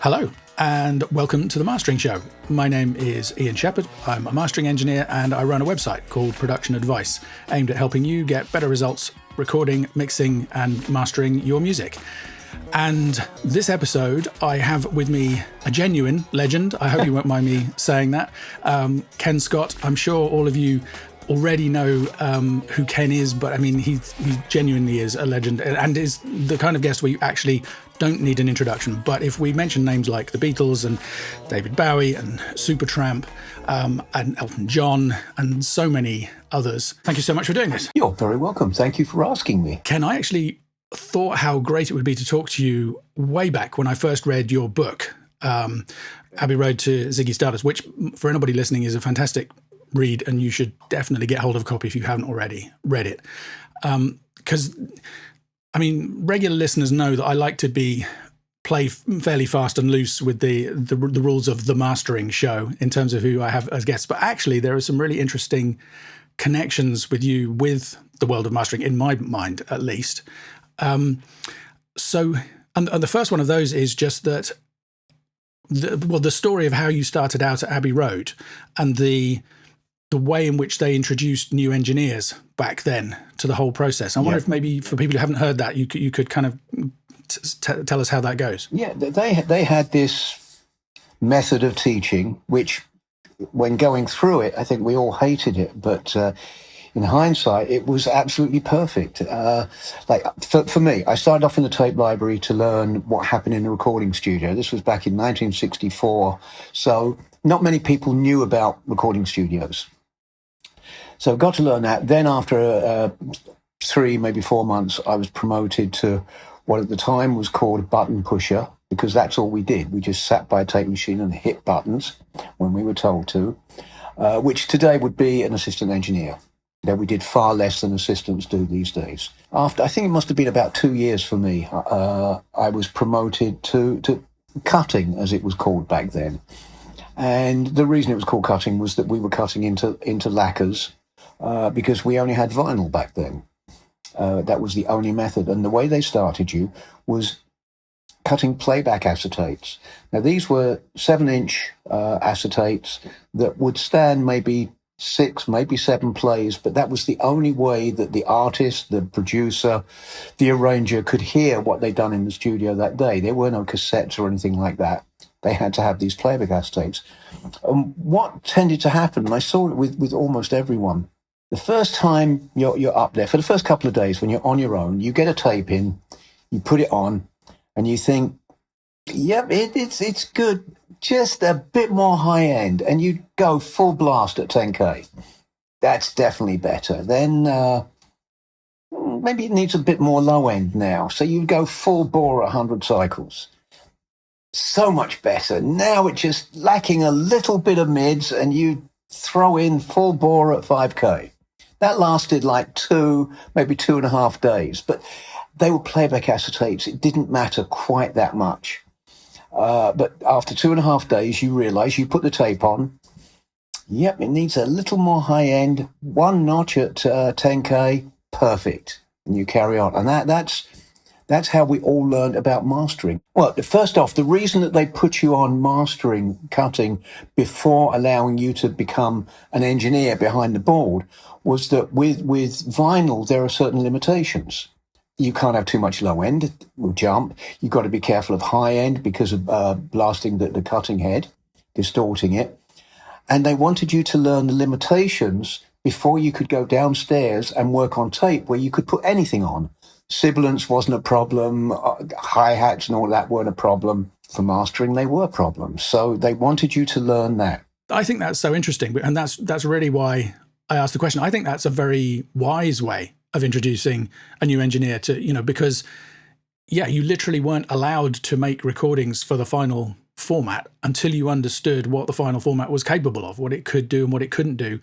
Hello, and welcome to The Mastering Show. My name is Ian Shepherd. I'm a mastering engineer, and I run a website called Production Advice, aimed at helping you get better results recording, mixing, and mastering your music. And this episode, I have with me a genuine legend. I hope you won't mind me saying that. Ken Scott. I'm sure all of you already know who Ken is, but I mean, he genuinely is a legend and is the kind of guest where you actually don't need an introduction. But if we mention names like the Beatles and David Bowie and Supertramp and Elton John and so many others, thank you so much for doing this. You're very welcome. Thank you for asking me. Ken, I actually thought how great it would be to talk to you way back when I first read your book, Abbey Road to Ziggy Stardust, which for anybody listening is a fantastic read, and you should definitely get hold of a copy if you haven't already read it. Because, I mean, regular listeners know that I like to play fairly fast and loose with the rules of the mastering show in terms of who I have as guests. But actually, there are some really interesting connections with you with the world of mastering, in my mind, at least. So the first one of those is just that, the story of how you started out at Abbey Road and the way in which they introduced new engineers back then to the whole process. I wonder if maybe for people who haven't heard that, you could kind of tell us how that goes. Yeah, they had this method of teaching, which when going through it, I think we all hated it, but in hindsight, it was absolutely perfect. For me, I started off in the tape library to learn what happened in a recording studio. This was back in 1964, so not many people knew about recording studios. So I got to learn that. Then after 3, maybe 4 months, I was promoted to what at the time was called a button pusher, because that's all we did. We just sat by a tape machine and hit buttons when we were told to, which today would be an assistant engineer. That we did far less than assistants do these days. After, I think it must have been about 2 years for me, I was promoted to cutting, as it was called back then. And the reason it was called cutting was that we were cutting into lacquers because we only had vinyl back then. That was the only method. And the way they started you was cutting playback acetates. Now, these were 7-inch acetates that would stand maybe 6, maybe 7 plays, but that was the only way that the artist, the producer, the arranger could hear what they'd done in the studio that day. There were no cassettes or anything like that. They had to have these playback acetates. What tended to happen, and I saw it with almost everyone, the first time you're up there, for the first couple of days when you're on your own, you get a tape in, you put it on, and you think, yep, it's good, just a bit more high end, and you go full blast at 10K. That's definitely better. Then maybe it needs a bit more low end now, so you go full bore at 100 cycles. So much better. Now it's just lacking a little bit of mids, and you throw in full bore at 5K. That lasted like 2, maybe 2.5 days, but they were playback acetates. It didn't matter quite that much. But after 2.5 days, you realize you put the tape on. Yep, it needs a little more high end, 1 notch at 10K, perfect. And you carry on. And that's how we all learned about mastering. Well, first off, the reason that they put you on mastering, cutting, before allowing you to become an engineer behind the board was that with vinyl, there are certain limitations. You can't have too much low end, it will jump. You've got to be careful of high end because of blasting the cutting head, distorting it. And they wanted you to learn the limitations before you could go downstairs and work on tape where you could put anything on. Sibilance wasn't a problem, hi-hats and all that weren't a problem. For mastering, they were problems. So they wanted you to learn that. I think that's so interesting, and that's really why I asked the question. I think that's a very wise way of introducing a new engineer to, because, you literally weren't allowed to make recordings for the final format until you understood what the final format was capable of, what it could do and what it couldn't do,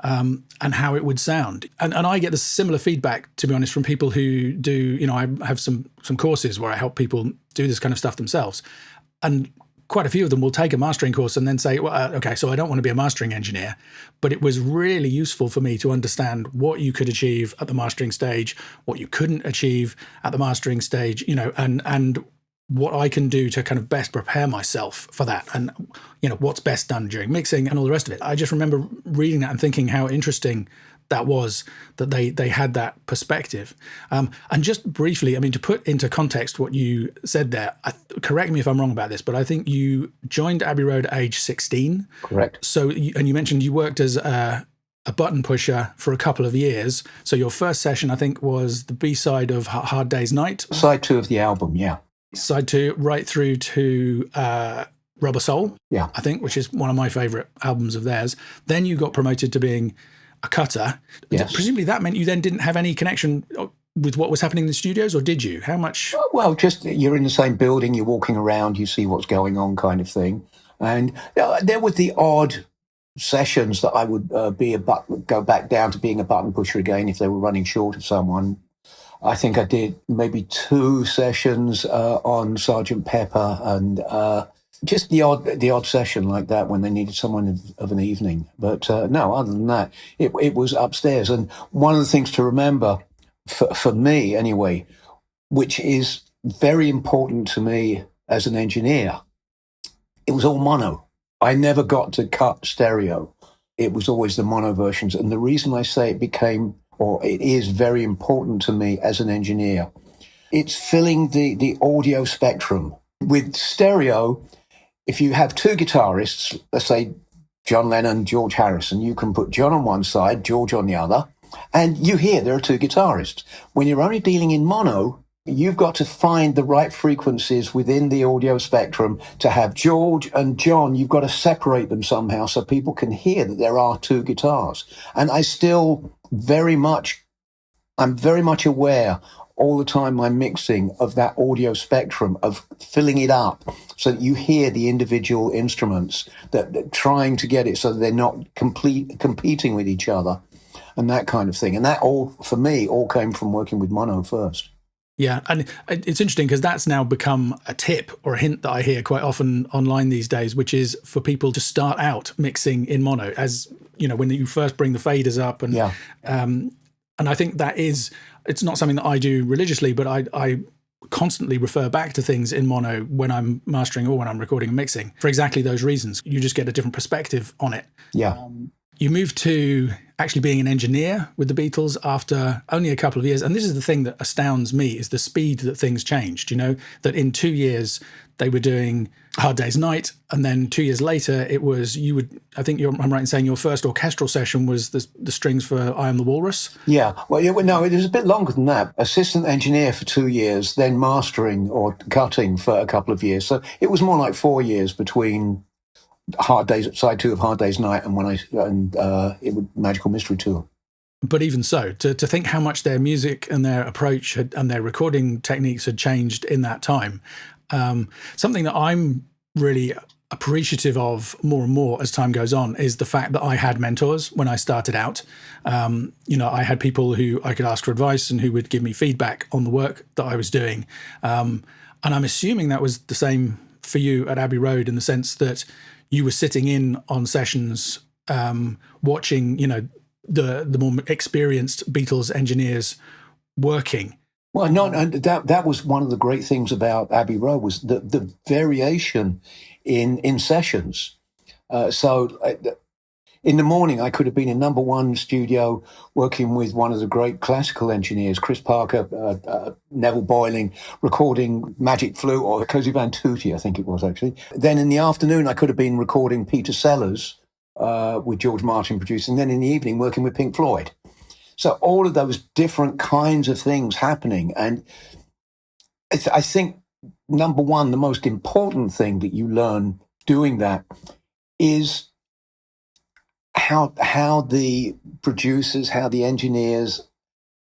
and how it would sound. And I get the similar feedback, to be honest, from people who do, I have some courses where I help people do this kind of stuff themselves. And quite a few of them will take a mastering course and then say, well, okay, so I don't want to be a mastering engineer, but it was really useful for me to understand what you could achieve at the mastering stage, what you couldn't achieve at the mastering stage, and what I can do to kind of best prepare myself for that, and what's best done during mixing and all the rest of it. I just remember reading that and thinking how interesting that was, that they had that perspective. And just briefly, I mean, to put into context what you said there, correct me if I'm wrong about this, but I think you joined Abbey Road at age 16. Correct. So, and you mentioned you worked as a button pusher for a couple of years. So your first session, I think, was the B-side of Hard Day's Night. Side 2 of the album, yeah. Side 2, right through to Rubber Soul, yeah, I think, which is one of my favourite albums of theirs. Then you got promoted to being a cutter. Yes. Presumably that meant you then didn't have any connection with what was happening in the studios, or did you? How much? Well, just you're in the same building, you're walking around, you see what's going on kind of thing. And there were the odd sessions that I would go back down to being a button pusher again if they were running short of someone. I think I did maybe 2 sessions on Sergeant Pepper, and just the odd session like that when they needed someone of an evening. But no, other than that, it was upstairs. And one of the things to remember, for me anyway, which is very important to me as an engineer, it was all mono. I never got to cut stereo. It was always the mono versions. And the reason I say it is very important to me as an engineer, it's filling the audio spectrum. With stereo, if you have 2 guitarists, let's say John Lennon, George Harrison, you can put John on one side, George on the other, and you hear there are 2 guitarists. When you're only dealing in mono, you've got to find the right frequencies within the audio spectrum to have George and John. You've got to separate them somehow so people can hear that there are 2 guitars. And I'm very much aware all the time I'm mixing of that audio spectrum, of filling it up so that you hear the individual instruments, that trying to get it so that they're not competing with each other and that kind of thing. And that all, for me, all came from working with mono first. Yeah, and it's interesting because that's now become a tip or a hint that I hear quite often online these days, which is for people to start out mixing in mono, as when you first bring the faders up, and yeah. And I think it's not something that I do religiously, but I constantly refer back to things in mono when I'm mastering or when I'm recording and mixing for exactly those reasons. You just get a different perspective on it. Yeah. You moved to actually being an engineer with the Beatles after only a couple of years. And this is the thing that astounds me, is the speed that things changed. That in 2 years they were doing Hard Day's Night, and then 2 years later it was, I'm right in saying your first orchestral session was the strings for I Am the Walrus? Yeah. Well, no, it was a bit longer than that. Assistant engineer for 2 years, then mastering or cutting for a couple of years. So it was more like 4 years between side 2 of Hard Day's Night and it was Magical Mystery Tour. But even so, to think how much their music and their approach and their recording techniques had changed in that time, something that I'm really appreciative of more and more as time goes on is the fact that I had mentors when I started out. I had people who I could ask for advice and who would give me feedback on the work that I was doing. And I'm assuming that was the same for you at Abbey Road, in the sense that you were sitting in on sessions, watching, the more experienced Beatles engineers working. Well, that was one of the great things about Abbey Road, was the variation in sessions. So in the morning, I could have been in number 1 studio working with one of the great classical engineers, Chris Parker, Neville Boyling, recording Magic Flute or Cozy Van Tutti, I think it was actually. Then in the afternoon, I could have been recording Peter Sellers with George Martin producing. Then in the evening, working with Pink Floyd. So all of those different kinds of things happening. And I think, number 1, the most important thing that you learn doing that is how the producers, how the engineers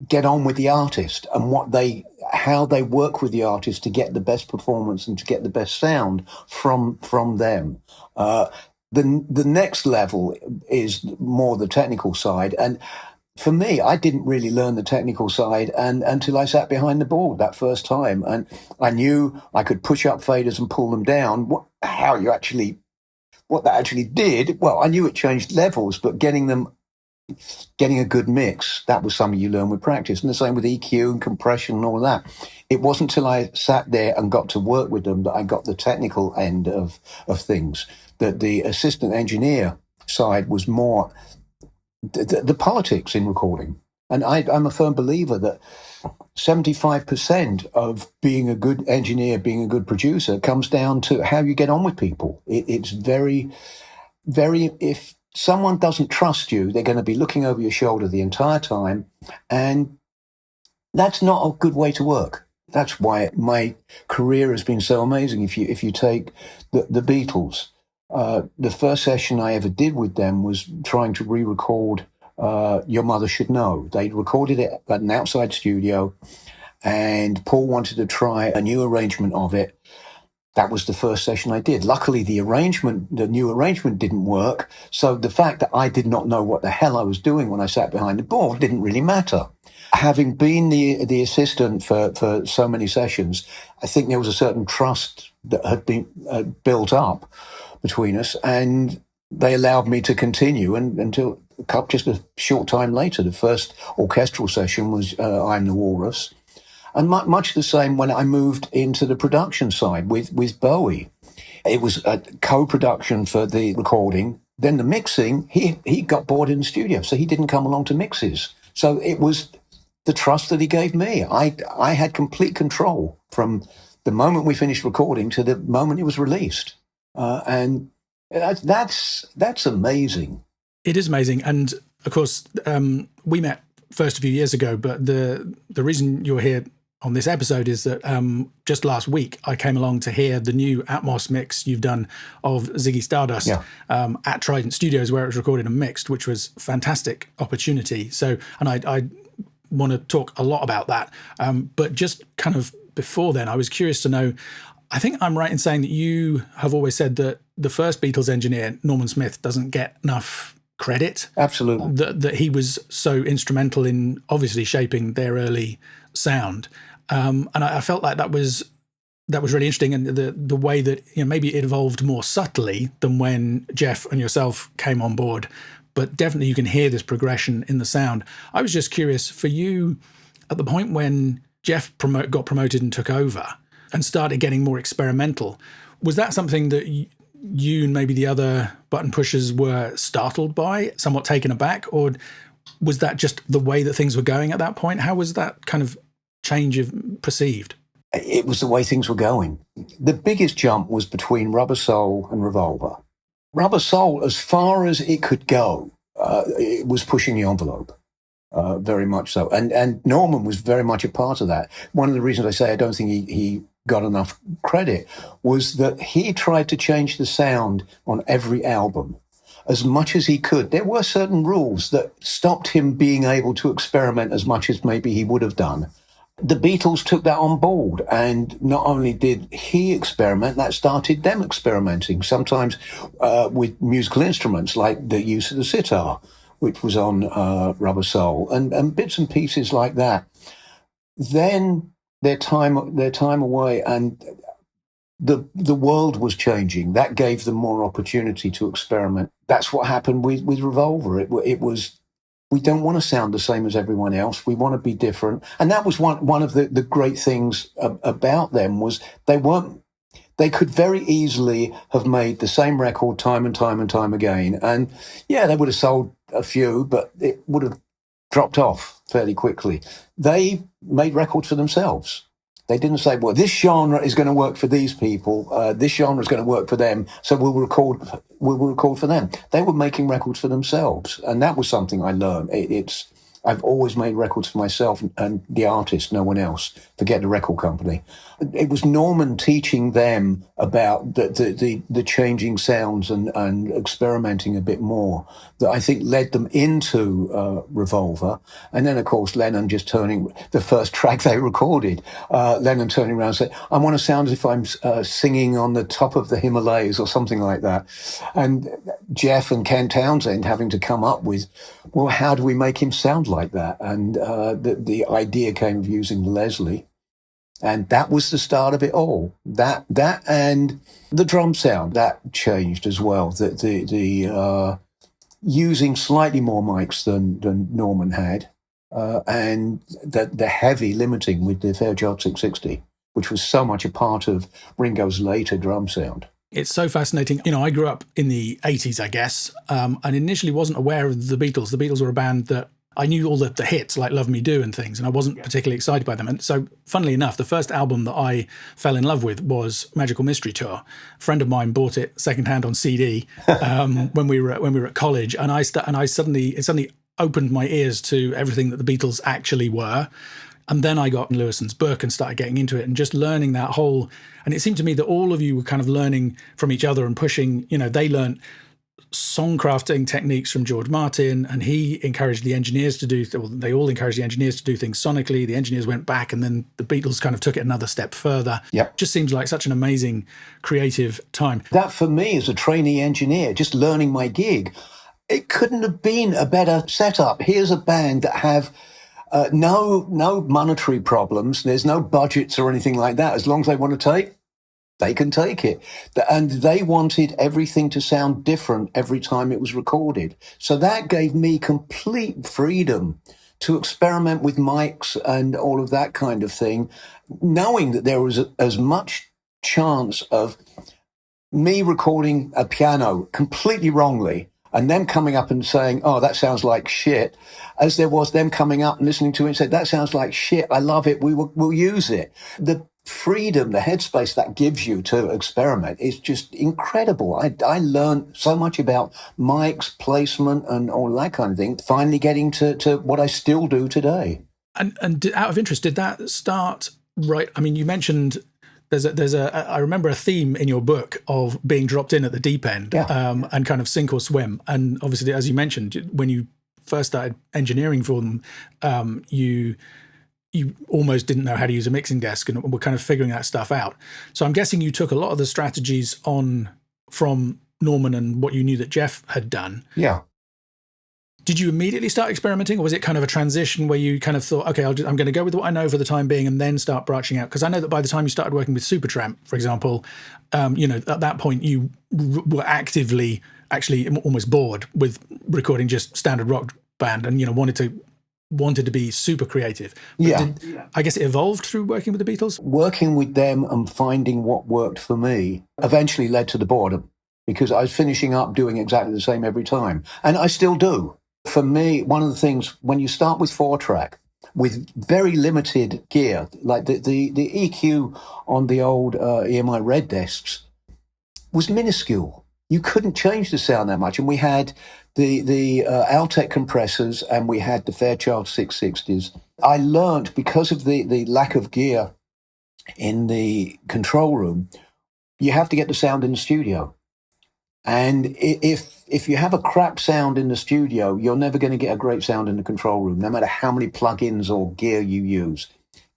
get on with the artist, and how they work with the artist to get the best performance and to get the best sound from them. The next level is more the technical side, and for me, I didn't really learn the technical side until I sat behind the board that first time, and I knew I could push up faders and pull them down. What that actually did, well, I knew it changed levels, but getting them getting a good mix, that was something you learn with practice. And the same with EQ and compression and all of that. It wasn't until I sat there and got to work with them that I got the technical end of things, that the assistant engineer side was more the politics in recording. And I'm a firm believer that 75% of being a good engineer, being a good producer, comes down to how you get on with people. It's very, very, if someone doesn't trust you, they're going to be looking over your shoulder the entire time. And that's not a good way to work. That's why my career has been so amazing. If you take the Beatles, the first session I ever did with them was trying to re-record Your Mother Should Know. They'd recorded it at an outside studio, and Paul wanted to try a new arrangement of it. That was the first session I did. Luckily, the new arrangement didn't work. So the fact that I did not know what the hell I was doing when I sat behind the board didn't really matter. Having been the assistant for so many sessions, I think there was a certain trust that had been built up between us, and they allowed me to continue until just a short time later. The first orchestral session was I'm the Walrus. And much the same when I moved into the production side with Bowie. It was a co-production for the recording. Then the mixing, he got bored in the studio, so he didn't come along to mixes. So it was the trust that he gave me. I had complete control from the moment we finished recording to the moment it was released. And that's amazing. It is amazing. And of course, we met first a few years ago, but the reason you're here on this episode is that just last week I came along to hear the new Atmos mix you've done of Ziggy Stardust at Trident Studios, where it was recorded and mixed, which was a fantastic opportunity. So, and I want to talk a lot about that. But just kind of before then, I was curious to know, I think I'm right in saying that you have always said that the first Beatles engineer, Norman Smith, doesn't get enough credit. Absolutely. That he was so instrumental in obviously shaping their early sound. And I felt like that was really interesting, and the way that, you know, maybe it evolved more subtly than when Jeff and yourself came on board, but definitely you can hear this progression in the sound. I was just curious for you, at the point when Jeff got promoted and took over and started getting more experimental, was that something that you and maybe the other button pushers were startled by, somewhat taken aback, or was that just the way that things were going at that point? How was that kind of change perceived? It was the way things were going. The biggest jump was between Rubber Soul and Revolver. Rubber Soul, as far as it could go, it was pushing the envelope, very much so. And Norman was very much a part of that. One of the reasons I say I don't think he got enough credit was that he tried to change the sound on every album as much as he could. There were certain rules that stopped him being able to experiment as much as maybe he would have done. The Beatles took that on board, and not only did he experiment, that started them experimenting, sometimes with musical instruments like the use of the sitar, which was on Rubber Soul, and bits and pieces like that. Then their time away, and the world was changing. That gave them more opportunity to experiment. That's what happened with Revolver. It was, we don't want to sound the same as everyone else. We want to be different. And that was one of the great things about them, was they could very easily have made the same record time and time and time again. And yeah, they would have sold a few, but it would have dropped off fairly quickly. They made records for themselves. They didn't say, well, this genre is going to work for these people. This genre is going to work for them. So we'll record for them. They were making records for themselves. And that was something I learned. I've always made records for myself and the artist, no one else. Forget the record company. It was Norman teaching them about the changing sounds and experimenting a bit more that I think led them into Revolver. And then, of course, Lennon just turning the first track they recorded, Lennon turning around and saying, I want to sound as if I'm singing on the top of the Himalayas or something like that. And Jeff and Ken Townsend having to come up with, well, how do we make him sound like that? And the idea came of using Leslie. And that was the start of it all. That and the drum sound, that changed as well. using slightly more mics than Norman had, and the heavy limiting with the Fairchild 660, which was so much a part of Ringo's later drum sound. It's so fascinating. I grew up in the 80s, I guess, and initially wasn't aware of the Beatles. The Beatles were a band that I knew all the hits like Love Me Do and things, and I wasn't particularly excited by them. And so, funnily enough, the first album that I fell in love with was Magical Mystery Tour. A friend of mine bought it secondhand on CD when we were at college, and it suddenly opened my ears to everything that the Beatles actually were. And then I got Lewis and Burke and started getting into it and just learning that whole. And it seemed to me that all of you were kind of learning from each other and pushing. They learned songcrafting techniques from George Martin, and he encouraged the engineers to do. They all encouraged the engineers to do things sonically. The engineers went back, and then the Beatles kind of took it another step further. Yep. Just seems like such an amazing creative time. That for me as a trainee engineer, just learning my gig, it couldn't have been a better setup. Here's a band that have no monetary problems. There's no budgets or anything like that. As long as they want to take, they can take it. And they wanted everything to sound different every time it was recorded. So that gave me complete freedom to experiment with mics and all of that kind of thing, knowing that there was as much chance of me recording a piano completely wrongly and them coming up and saying, oh, that sounds like shit, as there was them coming up and listening to it and said, that sounds like shit, I love it, we'll use it. The freedom, the headspace that gives you to experiment is just incredible. I learned so much about mics, placement, and all that kind of thing, finally getting to what I still do today. And out of interest, did that start right? I mean, you mentioned I remember a theme in your book of being dropped in at the deep end, and kind of sink or swim. And obviously, as you mentioned, when you first started engineering for them, you almost didn't know how to use a mixing desk and were kind of figuring that stuff out. So I'm guessing you took a lot of the strategies on from Norman and what you knew that Jeff had done. Yeah. Did you immediately start experimenting, or was it kind of a transition where you kind of thought, okay, I'm going to go with what I know for the time being and then start branching out? Because I know that by the time you started working with Supertramp, for example, at that point you were actively actually almost bored with recording just standard rock band and, wanted to be super creative. But I guess it evolved through working with the Beatles? Working with them and finding what worked for me eventually led to the boredom, because I was finishing up doing exactly the same every time. And I still do. For me, one of the things, when you start with 4-track, with very limited gear, like the EQ on the old EMI Red desks was minuscule. You couldn't change the sound that much. And we had the Altec compressors and we had the Fairchild 660s. I learned, because of the lack of gear in the control room, you have to get the sound in the studio. And if you have a crap sound in the studio, you're never going to get a great sound in the control room, no matter how many plugins or gear you use.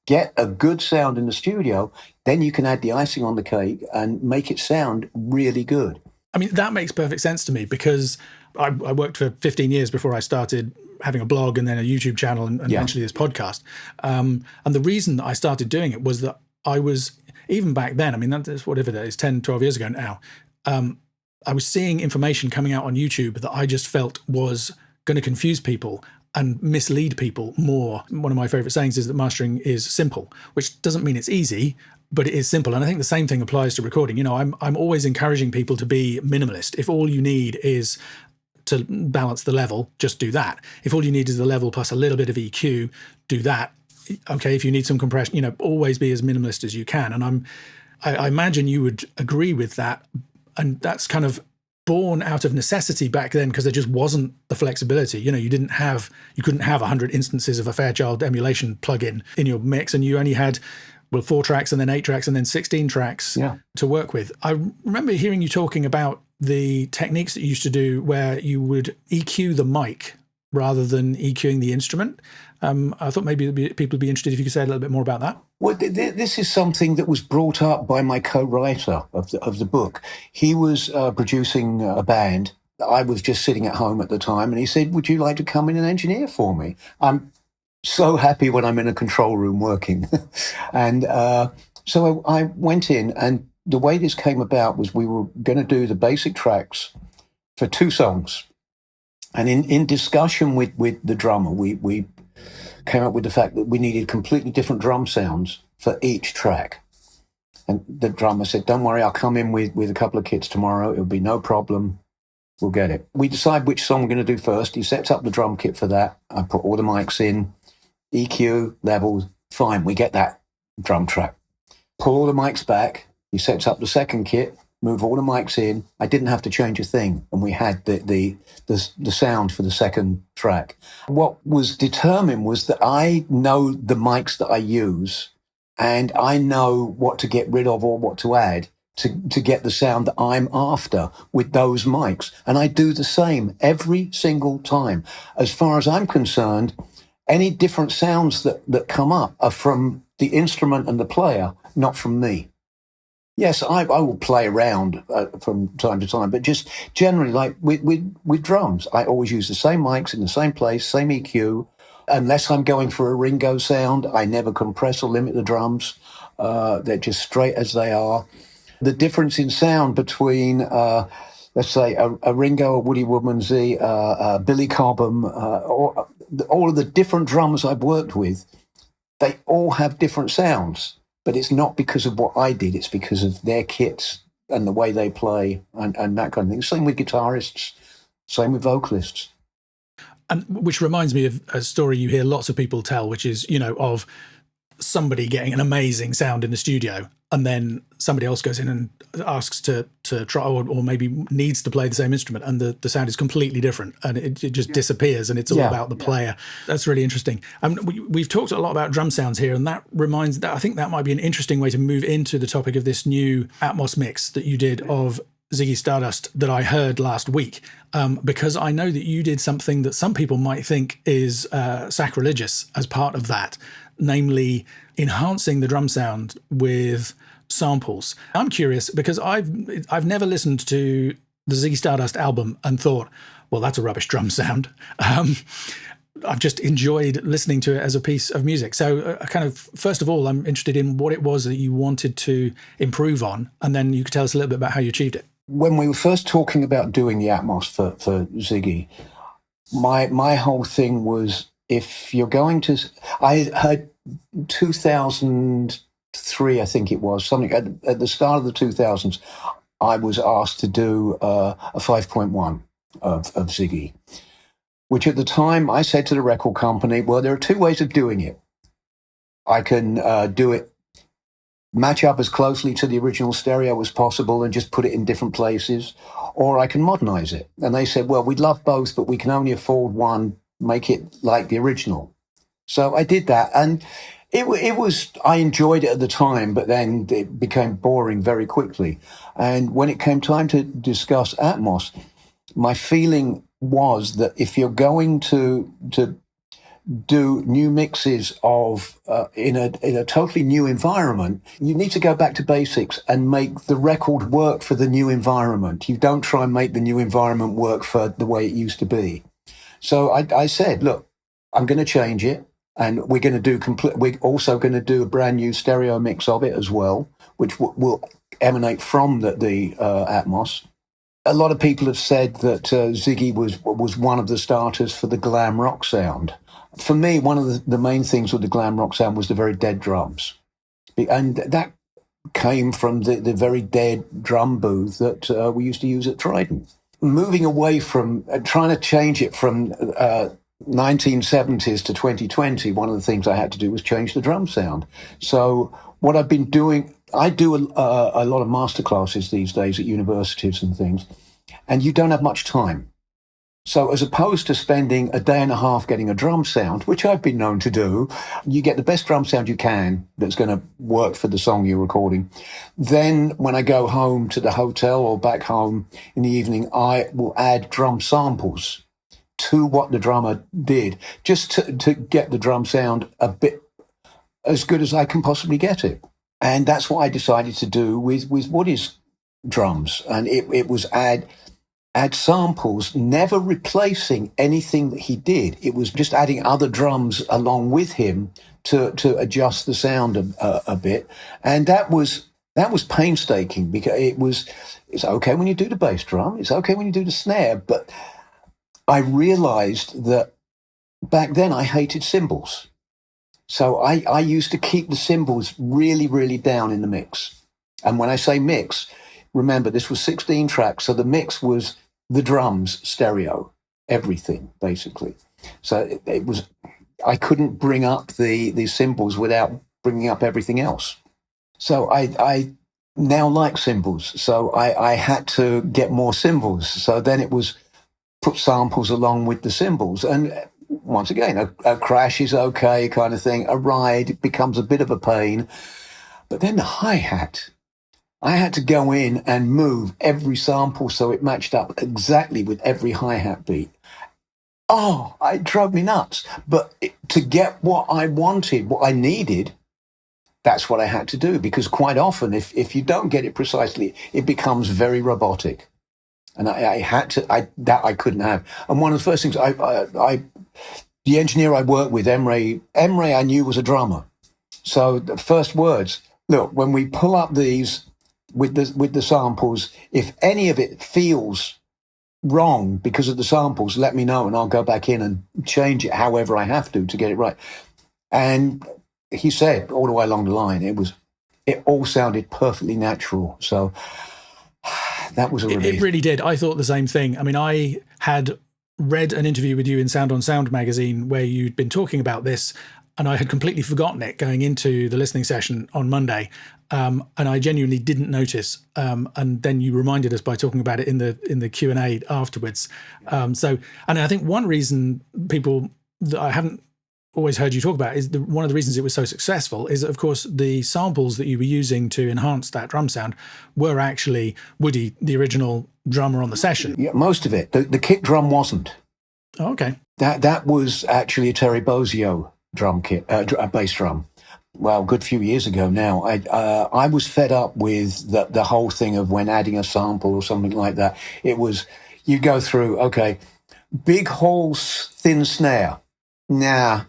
Get a good sound in the studio, then you can add the icing on the cake and make it sound really good. I mean, that makes perfect sense to me, because I worked for 15 years before I started having a blog and then a YouTube channel and eventually this podcast. And the reason that I started doing it was that I was, even back then, I mean, that's whatever that is, 10, 12 years ago now, I was seeing information coming out on YouTube that I just felt was going to confuse people and mislead people more. One of my favorite sayings is that mastering is simple, which doesn't mean it's easy, but it is simple. And I think the same thing applies to recording. I'm always encouraging people to be minimalist. If all you need is to balance the level, just do that. If all you need is the level plus a little bit of EQ, do that. Okay, if you need some compression, always be as minimalist as you can. And I imagine you would agree with that. And that's kind of born out of necessity back then, because there just wasn't the flexibility. You couldn't have 100 instances of a Fairchild emulation plugin in your mix, and you only had 4 tracks and then 8 tracks and then 16 tracks to work with. I remember hearing you talking about the techniques that you used to do where you would EQ the mic rather than EQing the instrument. I thought maybe people would be interested if you could say a little bit more about that. Well, this is something that was brought up by my co-writer of the book. He was producing a band. I was just sitting at home at the time, and he said, would you like to come in and engineer for me? I'm so happy when I'm in a control room working. And so I went in, and the way this came about was we were going to do the basic tracks for 2 songs. And in discussion with the drummer, we came up with the fact that we needed completely different drum sounds for each track. And the drummer said, don't worry, I'll come in with a couple of kits tomorrow. It'll be no problem. We'll get it. We decide which song we're going to do first. He sets up the drum kit for that. I put all the mics in, EQ, levels, fine. We get that drum track. Pull all the mics back. He sets up the second kit, move all the mics in. I didn't have to change a thing. And we had the sound for the second track. What was determined was that I know the mics that I use, and I know what to get rid of or what to add to get the sound that I'm after with those mics. And I do the same every single time. As far as I'm concerned, any different sounds that come up are from the instrument and the player, not from me. Yes, I will play around from time to time, but just generally, like with drums, I always use the same mics in the same place, same EQ. Unless I'm going for a Ringo sound, I never compress or limit the drums. They're just straight as they are. The difference in sound between, let's say, a Ringo, a Woody Woodmansey, Billy Cobham, or all of the different drummers I've worked with, they all have different sounds. But it's not because of what I did. It's because of their kits and the way they play and that kind of thing. Same with guitarists, same with vocalists. And which reminds me of a story you hear lots of people tell, which is, of somebody getting an amazing sound in the studio, and then somebody else goes in and asks to try or maybe needs to play the same instrument, and the sound is completely different, and it just disappears, and it's all about the player. That's really interesting. We've talked a lot about drum sounds here, and that reminds that I think that might be an interesting way to move into the topic of this new Atmos mix that you did of Ziggy Stardust that I heard last week, because I know that you did something that some people might think is sacrilegious as part of that, namely enhancing the drum sound with samples. I'm curious because I've never listened to the Ziggy Stardust album and thought, well, that's a rubbish drum sound. I've just enjoyed listening to it as a piece of music. So kind of, first of all, I'm interested in what it was that you wanted to improve on, and then you could tell us a little bit about how you achieved it. When we were first talking about doing the Atmos for Ziggy, my whole thing was, if you're going to, I heard 2003, I think it was, something at the start of the 2000s, I was asked to do a 5.1 of Ziggy, which at the time I said to the record company, well, there are two ways of doing it. I can do it, match up as closely to the original stereo as possible and just put it in different places, or I can modernize it. And they said, well, we'd love both, but we can only afford one, make it like the original. So I did that, and it was, I enjoyed it at the time, but then it became boring very quickly. And when it came time to discuss Atmos, my feeling was that if you're going to do new mixes of in a totally new environment, you need to go back to basics and make the record work for the new environment. You don't try and make the new environment work for the way it used to be. So I said, look, I'm going to change it, and we're going to do we're also going to do a brand new stereo mix of it as well, which will emanate from the Atmos. A lot of people have said that Ziggy was one of the starters for the glam rock sound. For me, one of the main things with the glam rock sound was the very dead drums. And that came from the very dead drum booth that we used to use at Trident. Moving away from, trying to change it from 1970s to 2020, one of the things I had to do was change the drum sound. So what I've been doing, I do a lot of masterclasses these days at universities and things, and you don't have much time. So as opposed to spending a day and a half getting a drum sound, which I've been known to do, you get the best drum sound you can that's going to work for the song you're recording. Then when I go home to the hotel or back home in the evening, I will add drum samples to what the drummer did, just to get the drum sound a bit as good as I can possibly get it. And that's what I decided to do with Woody's drums. And it was add samples, never replacing anything that he did. It was just adding other drums along with him to adjust the sound a bit. And that was painstaking, because it's okay when you do the bass drum, it's okay when you do the snare, but I realized that back then I hated cymbals. So I used to keep the cymbals really, really down in the mix. And when I say mix, remember, this was 16 tracks. So the mix was the drums, stereo, everything, basically. So it was, I couldn't bring up the cymbals without bringing up everything else. So I now like cymbals. So I had to get more cymbals. So then it was put samples along with the cymbals. And once again, a crash is okay kind of thing. A ride becomes a bit of a pain. But then the hi-hat, I had to go in and move every sample so it matched up exactly with every hi-hat beat. Oh, it drove me nuts. But to get what I wanted, what I needed, that's what I had to do. Because quite often, if you don't get it precisely, it becomes very robotic. And I had to, that I couldn't have. And one of the first things the engineer I worked with, Emre, I knew was a drummer. So the first words, look, when we pull up these with the samples, if any of it feels wrong because of the samples, let me know and I'll go back in and change it however I have to get it right. And he said all the way along the line, it all sounded perfectly natural. So that was a relief. It really did. I thought the same thing. I mean, I had read an interview with you in Sound on Sound magazine where you'd been talking about this, and I had completely forgotten it going into the listening session on Monday. And I genuinely didn't notice. And then you reminded us by talking about it in the Q&A afterwards. And I think one reason people that I haven't always heard you talk about is one of the reasons it was so successful is that, of course, the samples that you were using to enhance that drum sound were actually Woody, the original drummer on the session. Yeah, most of it. The kick drum wasn't. Oh, okay. That was actually a Terry Bozzio drum kit, a bass drum. Well, a good few years ago now. I was fed up with the whole thing of when adding a sample or something like that. It was, you go through, okay, big halls, thin snare. Nah,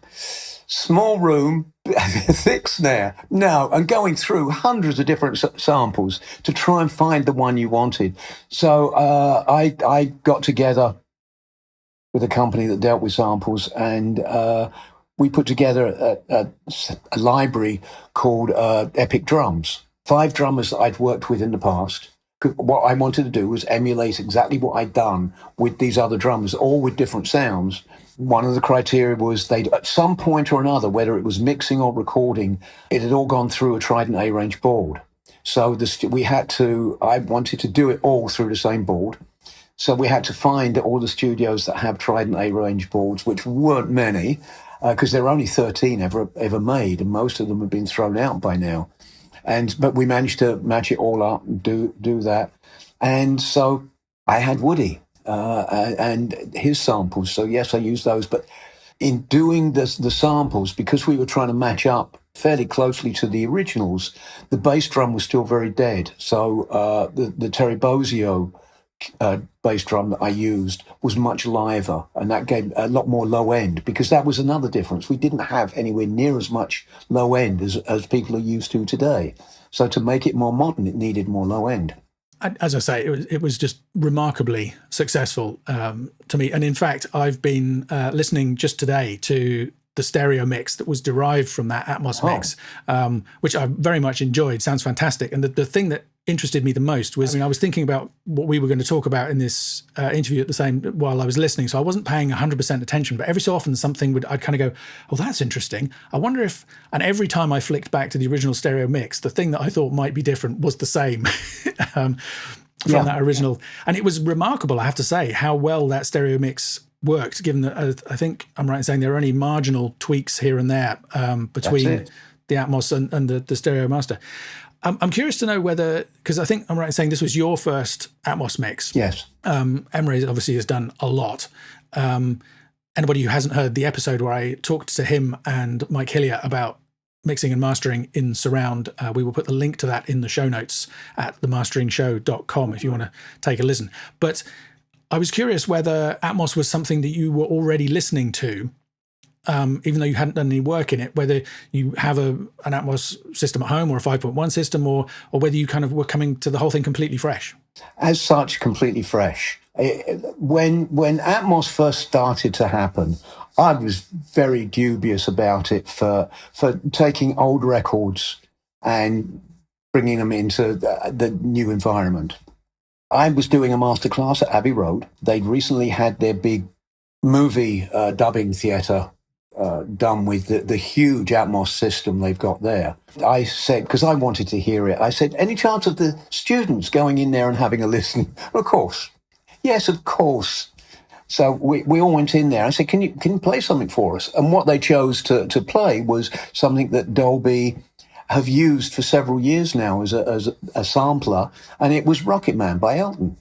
small room, thick snare. No, and going through hundreds of different samples to try and find the one you wanted. So I got together with a company that dealt with samples, and we put together a library called Epic Drums. 5 drummers that I'd worked with in the past. What I wanted to do was emulate exactly what I'd done with these other drummers, all with different sounds. One of the criteria was they'd, at some point or another, whether it was mixing or recording, it had all gone through a Trident A-range board. So I wanted to do it all through the same board. So we had to find all the studios that have Trident A-range boards, which weren't many, because there are only 13 ever made, and most of them have been thrown out by now. But we managed to match it all up and do that. And so I had Woody and his samples. So yes, I used those. But in doing the samples, because we were trying to match up fairly closely to the originals, the bass drum was still very dead. So the Terry Bozzio bass drum that I used was much liver, and that gave a lot more low end, because that was another difference. We didn't have anywhere near as much low end as people are used to today. So to make it more modern, it needed more low end. As I say, it was just remarkably successful to me. And in fact, I've been listening just today to the stereo mix that was derived from that Atmos mix, which I very much enjoyed. Sounds fantastic. And the thing that interested me the most was, I was thinking about what we were going to talk about in this interview at the same while I was listening. So I wasn't paying 100% attention, but every so often I'd kind of go, oh, that's interesting. I wonder if, and every time I flicked back to the original stereo mix, the thing that I thought might be different was the same from that original. And it was remarkable, I have to say, how well that stereo mix worked, given that I think I'm right in saying there are only marginal tweaks here and there between the Atmos and the stereo master. I'm curious to know whether, because I think I'm right in saying this was your first Atmos mix. Yes. Emre obviously has done a lot. Anybody who hasn't heard the episode where I talked to him and Mike Hillier about mixing and mastering in surround, we will put the link to that in the show notes at themasteringshow.com if you want to take a listen. But I was curious whether Atmos was something that you were already listening to, even though you hadn't done any work in it, whether you have an Atmos system at home or a 5.1 system, or whether you kind of were coming to the whole thing completely fresh. as such, completely fresh. When Atmos first started to happen, I was very dubious about it for taking old records and bringing them into the new environment. I was doing a masterclass at Abbey Road. They'd recently had their big movie dubbing theatre done with the huge Atmos system they've got there. I said, because I wanted to hear it, I said, any chance of the students going in there and having a listen? Of course. Yes, of course. So we all went in there. I said, can you play something for us? And what they chose to play was something that Dolby have used for several years now as a sampler, and it was Rocket Man by Elton,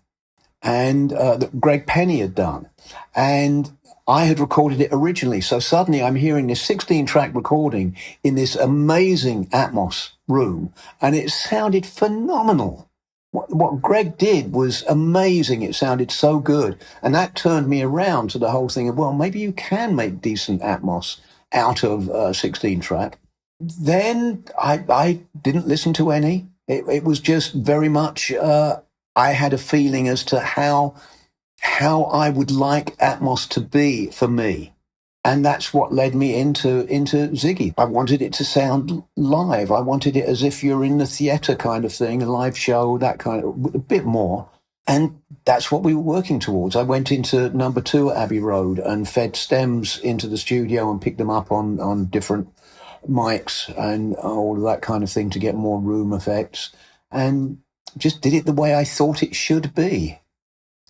and that Greg Penny had done. And I had recorded it originally. So suddenly I'm hearing this 16-track recording in this amazing Atmos room, and it sounded phenomenal. What Greg did was amazing. It sounded so good. And that turned me around to the whole thing of, well, maybe you can make decent Atmos out of 16-track. Then I didn't listen to any. It was just very much, I had a feeling as to how I would like Atmos to be for me. And that's what led me into Ziggy. I wanted it to sound live. I wanted it as if you're in the theatre kind of thing, a live show, that kind of, a bit more. And that's what we were working towards. I went into number 2 at Abbey Road and fed stems into the studio and picked them up on different mics and all of that kind of thing to get more room effects, and just did it the way I thought it should be.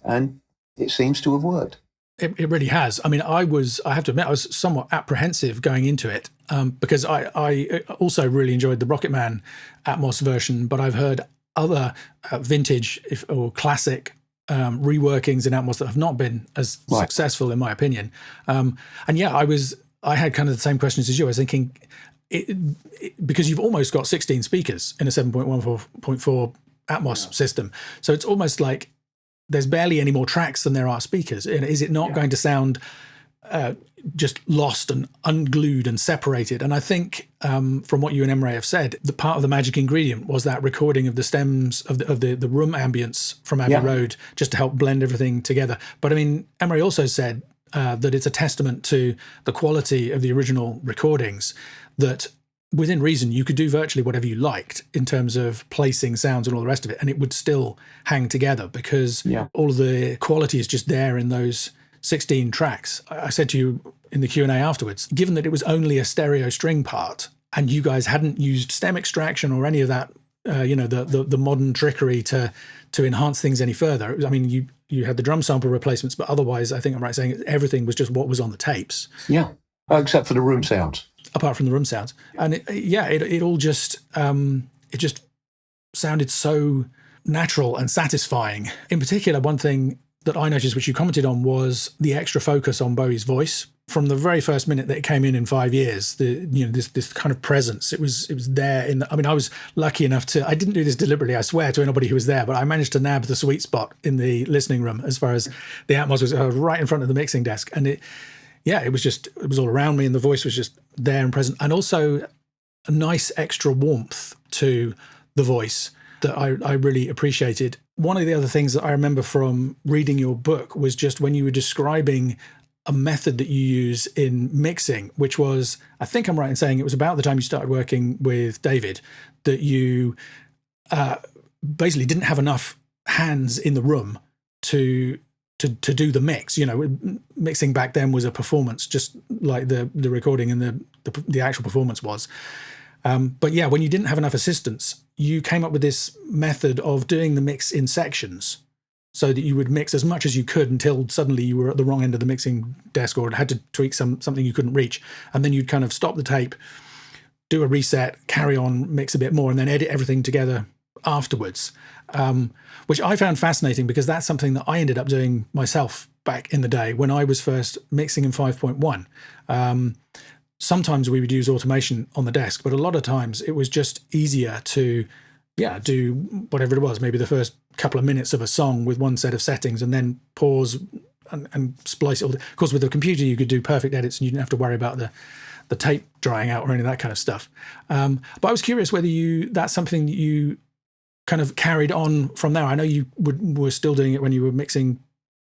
And it seems to have worked. It really has. I mean, I have to admit, I was somewhat apprehensive going into it because I also really enjoyed the Rocket Man Atmos version, but I've heard other vintage or classic reworkings in Atmos that have not been as successful, in my opinion. And yeah, I had kind of the same questions as you. I was thinking, because you've almost got 16 speakers in a 7.14.4 Atmos system, so it's almost like there's barely any more tracks than there are speakers. Is it not going to sound just lost and unglued and separated? And I think from what you and Emre have said, the part of the magic ingredient was that recording of the stems of the room ambience from Abbey Road, just to help blend everything together. But I mean, Emre also said that it's a testament to the quality of the original recordings, that within reason you could do virtually whatever you liked in terms of placing sounds and all the rest of it, and it would still hang together because all of the quality is just there in those 16 tracks. I said to you in the Q&A afterwards, given that it was only a stereo string part and you guys hadn't used stem extraction or any of that, the modern trickery to enhance things any further. I mean, you had the drum sample replacements, but otherwise, I think I'm right saying everything was just what was on the tapes. Yeah, except for the room sounds. Apart from the room sounds. And it all just, it just sounded so natural and satisfying. In particular, one thing that I noticed, which you commented on, was the extra focus on Bowie's voice. From the very first minute that it came in 5 years, this kind of presence, it was there. I was lucky enough to, I didn't do this deliberately, I swear to anybody who was there, but I managed to nab the sweet spot in the listening room as far as the Atmos was right in front of the mixing desk. And it was all around me, and the voice was just there and present. And also a nice extra warmth to the voice that I really appreciated. One of the other things that I remember from reading your book was just when you were describing a method that you use in mixing, which was, I think I'm right in saying it was about the time you started working with David, that you basically didn't have enough hands in the room to do the mix. Mixing back then was a performance, just like the recording and the actual performance was. But yeah, when you didn't have enough assistance, you came up with this method of doing the mix in sections, so that you would mix as much as you could until suddenly you were at the wrong end of the mixing desk or had to tweak something you couldn't reach. And then you'd kind of stop the tape, do a reset, carry on, mix a bit more, and then edit everything together afterwards, which I found fascinating because that's something that I ended up doing myself back in the day when I was first mixing in 5.1. Sometimes we would use automation on the desk, but a lot of times it was just easier to do whatever it was, maybe the first couple of minutes of a song with one set of settings and then pause and splice it all. Of course, with the computer, you could do perfect edits and you didn't have to worry about the tape drying out or any of that kind of stuff. But I was curious whether that's something that you kind of carried on from there? I know you were still doing it when you were mixing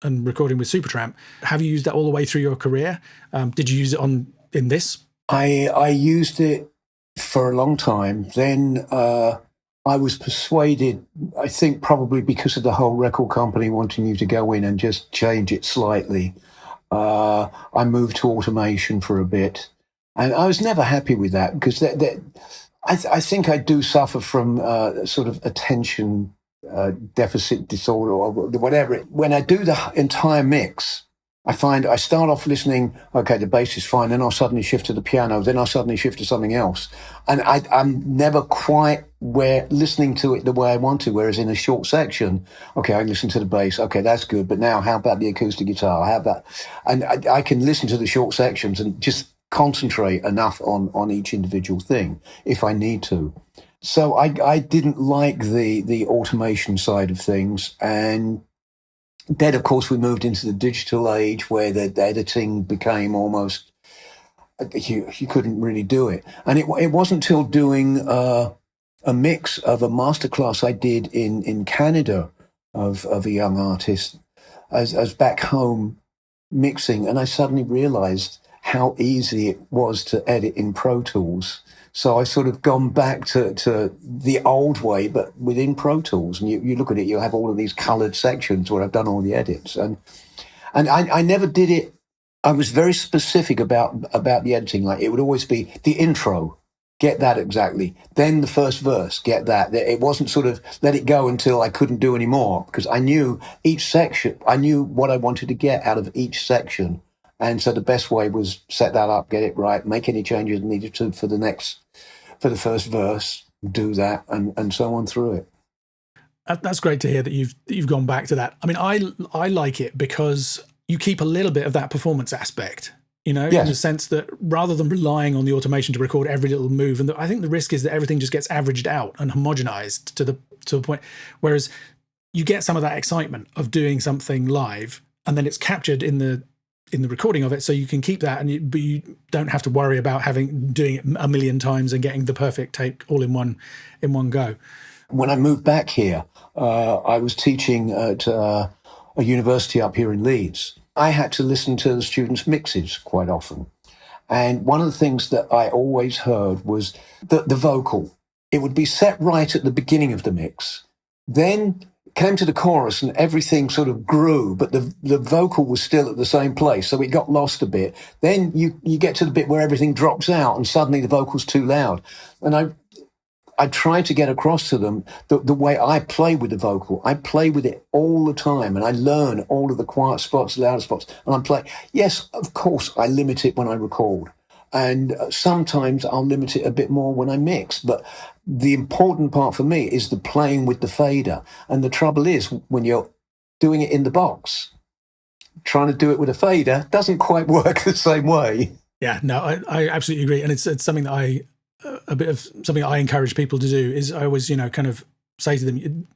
and recording with Supertramp. Have you used that all the way through your career? Did you use it in this? I used it for a long time. Then I was persuaded, I think probably because of the whole record company wanting you to go in and just change it slightly. I moved to automation for a bit. And I was never happy with that because I think I do suffer from sort of attention deficit disorder or whatever. When I do the entire mix, I find I start off listening, okay, the bass is fine, then I'll suddenly shift to the piano, then I'll suddenly shift to something else. And I'm never quite listening to it the way I want to, whereas in a short section, okay, I listen to the bass, okay, that's good, but now how about the acoustic guitar? How about, and I can listen to the short sections and just concentrate enough on each individual thing if I need to. So I didn't like the automation side of things. And then, of course, we moved into the digital age where the editing became almost, you couldn't really do it. And it wasn't until doing a mix of a masterclass I did in Canada of a young artist as back home mixing, and I suddenly realized how easy it was to edit in Pro Tools. So I sort of gone back to the old way, but within Pro Tools. And you look at it, you have all of these colored sections where I've done all the edits. And I never did it. I was very specific about the editing. Like, it would always be the intro, get that exactly. Then the first verse, get that. It wasn't sort of let it go until I couldn't do any more, because I knew each section, I knew what I wanted to get out of each section. And so the best way was set that up, get it right, make any changes needed to for the first verse, do that, and so on through it. That's great to hear that you've gone back to that. I mean, I like it because you keep a little bit of that performance aspect, yes. In the sense that rather than relying on the automation to record every little move, and I think the risk is that everything just gets averaged out and homogenized to the point, whereas you get some of that excitement of doing something live, and then it's captured in the recording of it, so you can keep that, but you don't have to worry about doing it a million times and getting the perfect take all in one go. When I moved back here, I was teaching at a university up here in Leeds. I had to listen to the students' mixes quite often. And one of the things that I always heard was the vocal. It would be set right at the beginning of the mix. Then came to the chorus and everything sort of grew, but the vocal was still at the same place, so it got lost a bit. Then you get to the bit where everything drops out and suddenly the vocal's too loud. And I try to get across to them the way I play with the vocal. I play with it all the time, and I learn all of the quiet spots, loud spots, and I'm playing. Yes, of course, I limit it when I record. And sometimes I'll limit it a bit more when I mix. But the important part for me is the playing with the fader. And the trouble is, when you're doing it in the box, trying to do it with a fader doesn't quite work the same way. Yeah, no, I absolutely agree. And it's something that I encourage people to do is I always, kind of say to them,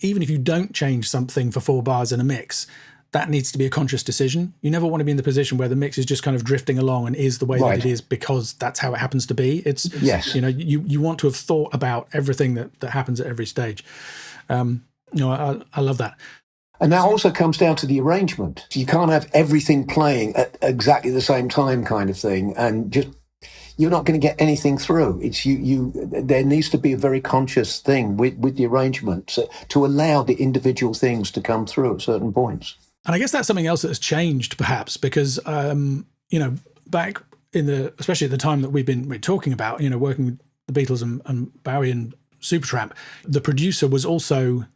even if you don't change something for 4 bars in a mix, that needs to be a conscious decision. You never want to be in the position where the mix is just kind of drifting along and is the way that it is because that's how it happens to be. It's, yes. You want to have thought about everything that happens at every stage. I love that. And that also comes down to the arrangement. You can't have everything playing at exactly the same time kind of thing, and just you're not going to get anything through. It's there needs to be a very conscious thing with the arrangement to allow the individual things to come through at certain points. And I guess that's something else that has changed, perhaps, because back especially at the time that we're talking about, working with the Beatles and Bowie and Supertramp, the producer was also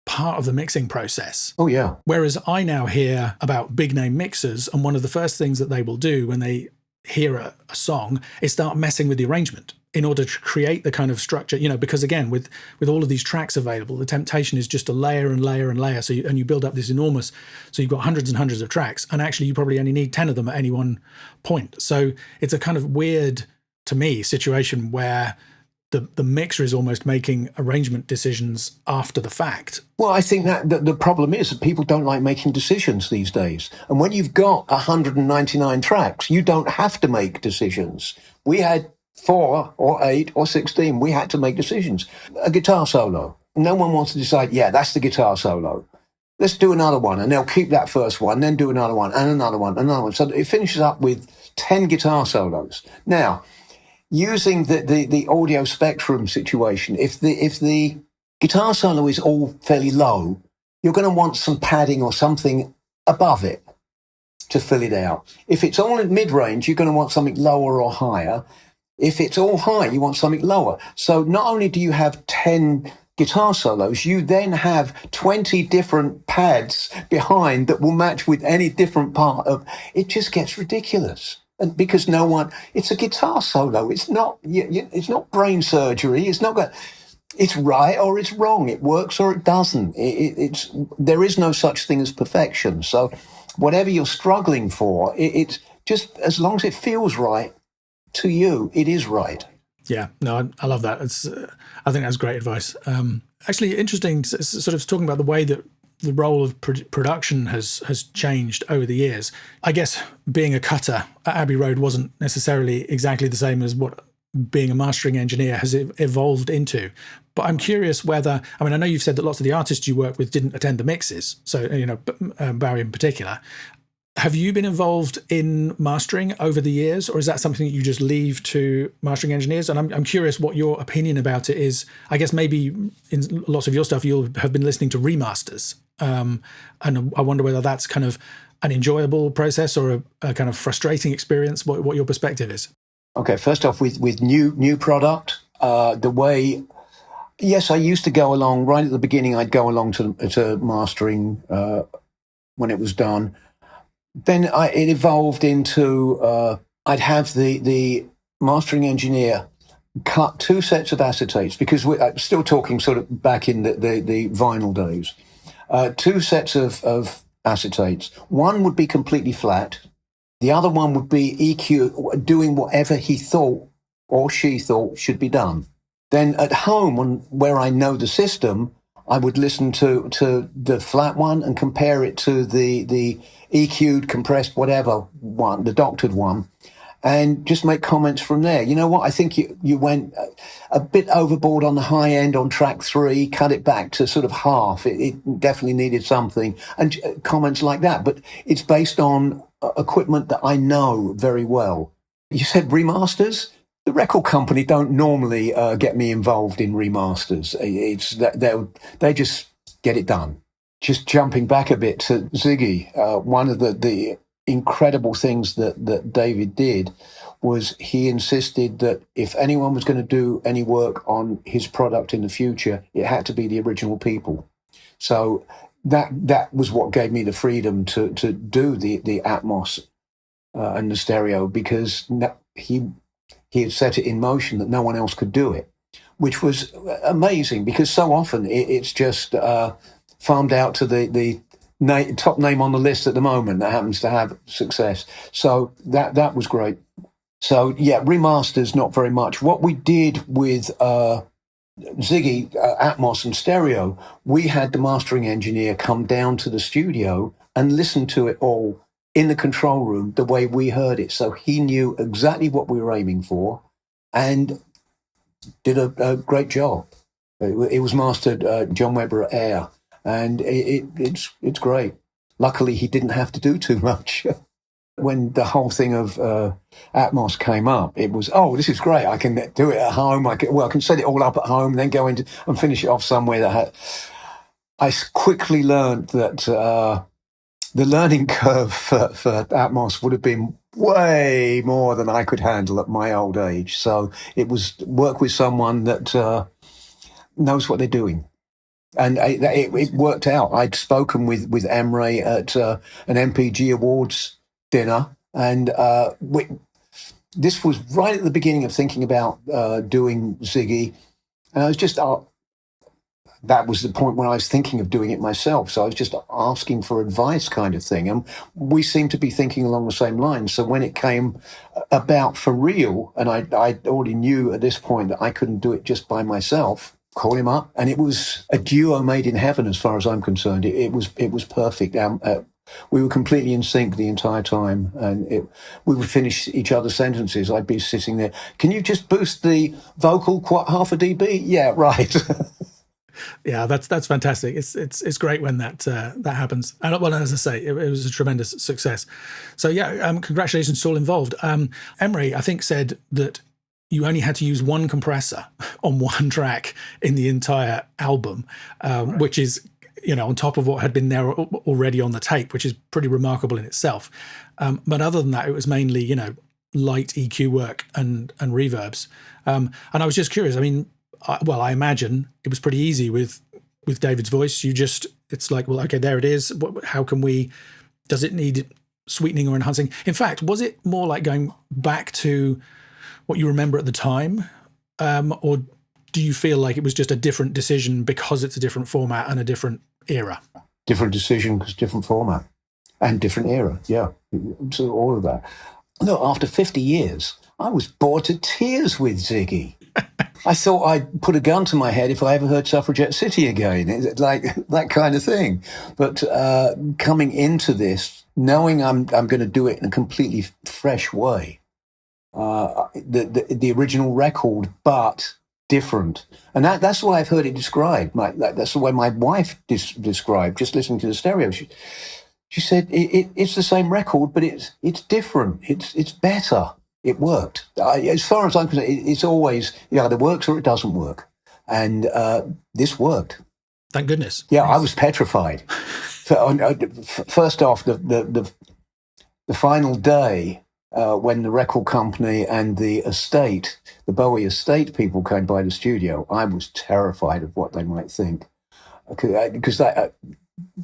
part of the mixing process. Oh yeah. Whereas I now hear about big name mixers, and one of the first things that they will do when they hear a song is start messing with the arrangement in order to create the kind of structure, because again, with all of these tracks available, the temptation is just to layer and layer and layer. So you build up this enormous, so you've got hundreds and hundreds of tracks, and actually you probably only need 10 of them at any one point. So it's a kind of weird, to me, situation where the mixer is almost making arrangement decisions after the fact. Well, I think that the problem is that people don't like making decisions these days. And when you've got 199 tracks, you don't have to make decisions. We had 4 or 8 or 16. We had to make decisions. A guitar solo. no one wants to decide, yeah, that's the guitar solo. Let's do another one. And they'll keep that first one, then do another one, and another one, another one. So it finishes up with 10 guitar solos. Now, using the audio spectrum situation, if the guitar solo is all fairly low, you're going to want some padding or something above it to fill it out. If it's all in mid-range, you're going to want something lower or higher. If it's all high, you want something lower. So not only do you have 10 guitar solos, you then have 20 different pads behind that will match with any different part of it. Just gets ridiculous. And because it's a guitar solo. It's not, it's not brain surgery. It's right or it's wrong. It works or it doesn't. There is no such thing as perfection. So whatever you're struggling for, it's just as long as it feels right to you, it is right. Yeah, no, I love that. I think that's great advice. Actually, interesting, sort of talking about the way that the role of production has changed over the years. I guess being a cutter at Abbey Road wasn't necessarily exactly the same as what being a mastering engineer has evolved into. But I'm curious whether, I mean, I know you've said that lots of the artists you work with didn't attend the mixes, so, Bowie in particular. Have you been involved in mastering over the years, or is that something that you just leave to mastering engineers? And I'm curious what your opinion about it is. I guess maybe in lots of your stuff, you'll have been listening to remasters. And I wonder whether that's kind of an enjoyable process or a kind of frustrating experience, what your perspective is. Okay, first off, with new product, yes, I used to go along, right at the beginning, I'd go along to mastering when it was done. Then it evolved into I'd have the mastering engineer cut 2 sets of acetates, because I'm still talking sort of back in the vinyl days. 2 sets of acetates. One would be completely flat. The other one would be EQ, doing whatever he thought or she thought should be done. Then at home, where I know the system, I would listen to the flat one and compare it to the EQ'd, compressed, whatever one, the doctored one, and just make comments from there. You know what? I think you went a bit overboard on the high end on track 3, cut it back to sort of half. It definitely needed something, and comments like that. But it's based on equipment that I know very well. You said remasters? The record company don't normally get me involved in remasters. It's that they just get it done. Just jumping back a bit to Ziggy, one of the incredible things that David did was he insisted that if anyone was going to do any work on his product in the future, it had to be the original people. So that was what gave me the freedom to do the Atmos and the stereo, because he had set it in motion that no one else could do it, which was amazing, because so often it's just farmed out to the top name on the list at the moment that happens to have success. So that was great. So yeah, remasters, not very much. What we did with Ziggy, Atmos and stereo, we had the mastering engineer come down to the studio and listen to it all in the control room the way we heard it. So he knew exactly what we were aiming for and did a great job. It was mastered John Webber at Air, and it's great. Luckily, he didn't have to do too much. When the whole thing of Atmos came up, it was, oh, this is great. I can do it at home. I can set it all up at home, then go into and finish it off somewhere I quickly learned that the learning curve for Atmos would have been way more than I could handle at my old age. So it was work with someone that knows what they're doing. And it worked out. I'd spoken with Emre at an MPG Awards dinner, and this was right at the beginning of thinking about doing Ziggy, and I was just that was the point when I was thinking of doing it myself. So I was just asking for advice, kind of thing, and we seemed to be thinking along the same lines. So when it came about for real, and I already knew at this point that I couldn't do it just by myself, call him up, and it was a duo made in heaven as far as I'm concerned. It was perfect. We were completely in sync the entire time, and we would finish each other's sentences. I'd be sitting there, can you just boost the vocal half a dB? Yeah, right. Yeah, that's fantastic. It's great when that happens. And well, as I say, it was a tremendous success. So yeah, congratulations to all involved. Emery, I think, said that you only had to use one compressor on one track in the entire album, which is, on top of what had been there already on the tape, which is pretty remarkable in itself. But other than that, it was mainly, light EQ work and reverbs. And I was just curious. I mean, I imagine it was pretty easy with David's voice. It's like, well, okay, there it is. How can does it need sweetening or enhancing? In fact, was it more like going back to what you remember at the time? Or do you feel like it was just a different decision because it's a different format and a different era? Different decision because different format and different era. Yeah, so all of that. Look, after 50 years, I was bored to tears with Ziggy. I thought I'd put a gun to my head if I ever heard Suffragette City again, like that kind of thing. But coming into this, knowing I'm going to do it in a completely fresh way, the original record, but different. And that's the way I've heard it described. That's the way my wife described, just listening to the stereo. She said, it's the same record, but it's different. It's better. It worked. As far as I'm concerned, it's always, it either works or it doesn't work. And this worked. Thank goodness. Yeah, I was petrified. First off, the final day, when the record company and the estate, the Bowie estate people came by the studio, I was terrified of what they might think. Because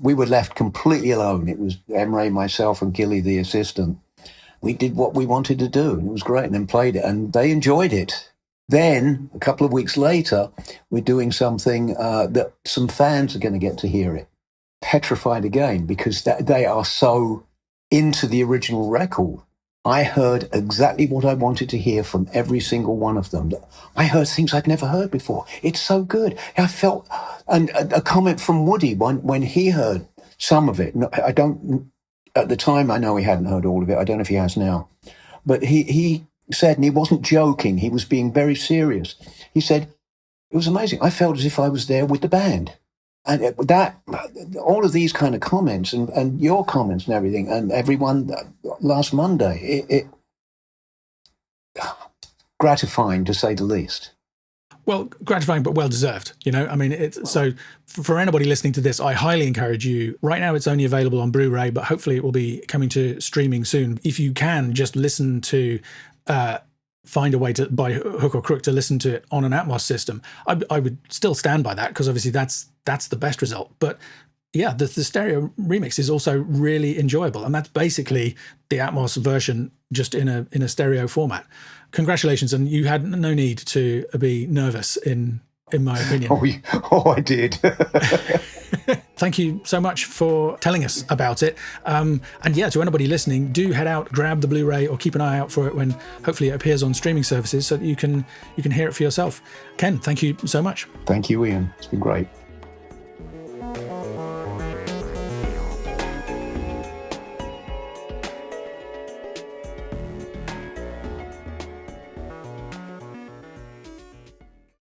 we were left completely alone. It was Emre, myself, and Gilly, the assistant. We did what we wanted to do, and it was great, and then played it, and they enjoyed it. Then, a couple of weeks later, we're doing something that some fans are going to get to hear it. Petrified again, because they are so into the original record. I heard exactly what I wanted to hear from every single one of them. I heard things I'd never heard before. It's so good. I felt, and a comment from Woody when he heard some of it. I don't, at the time, I know he hadn't heard all of it. I don't know if he has now. But he said, and he wasn't joking, he was being very serious. He said, it was amazing. I felt as if I was there with the band. And all of these kind of comments and your comments and everything, and everyone last Monday, it gratifying to say the least. Well, gratifying, but well-deserved, I mean, so for anybody listening to this, I highly encourage you. Right now, it's only available on Blu-ray, but hopefully it will be coming to streaming soon. If you can, just listen to, find a way to, by hook or crook, to listen to it on an Atmos system. I would still stand by that, because obviously that's the best result. But yeah, the stereo remix is also really enjoyable. And that's basically the Atmos version, just in a stereo format. Congratulations, and you had no need to be nervous, in my opinion. I did. Thank you so much for telling us about it. And yeah, to anybody listening, do head out, grab the Blu-ray, or keep an eye out for it when hopefully it appears on streaming services, so that you can hear it for yourself. Ken, thank you so much. Thank you, Ian. It's been great.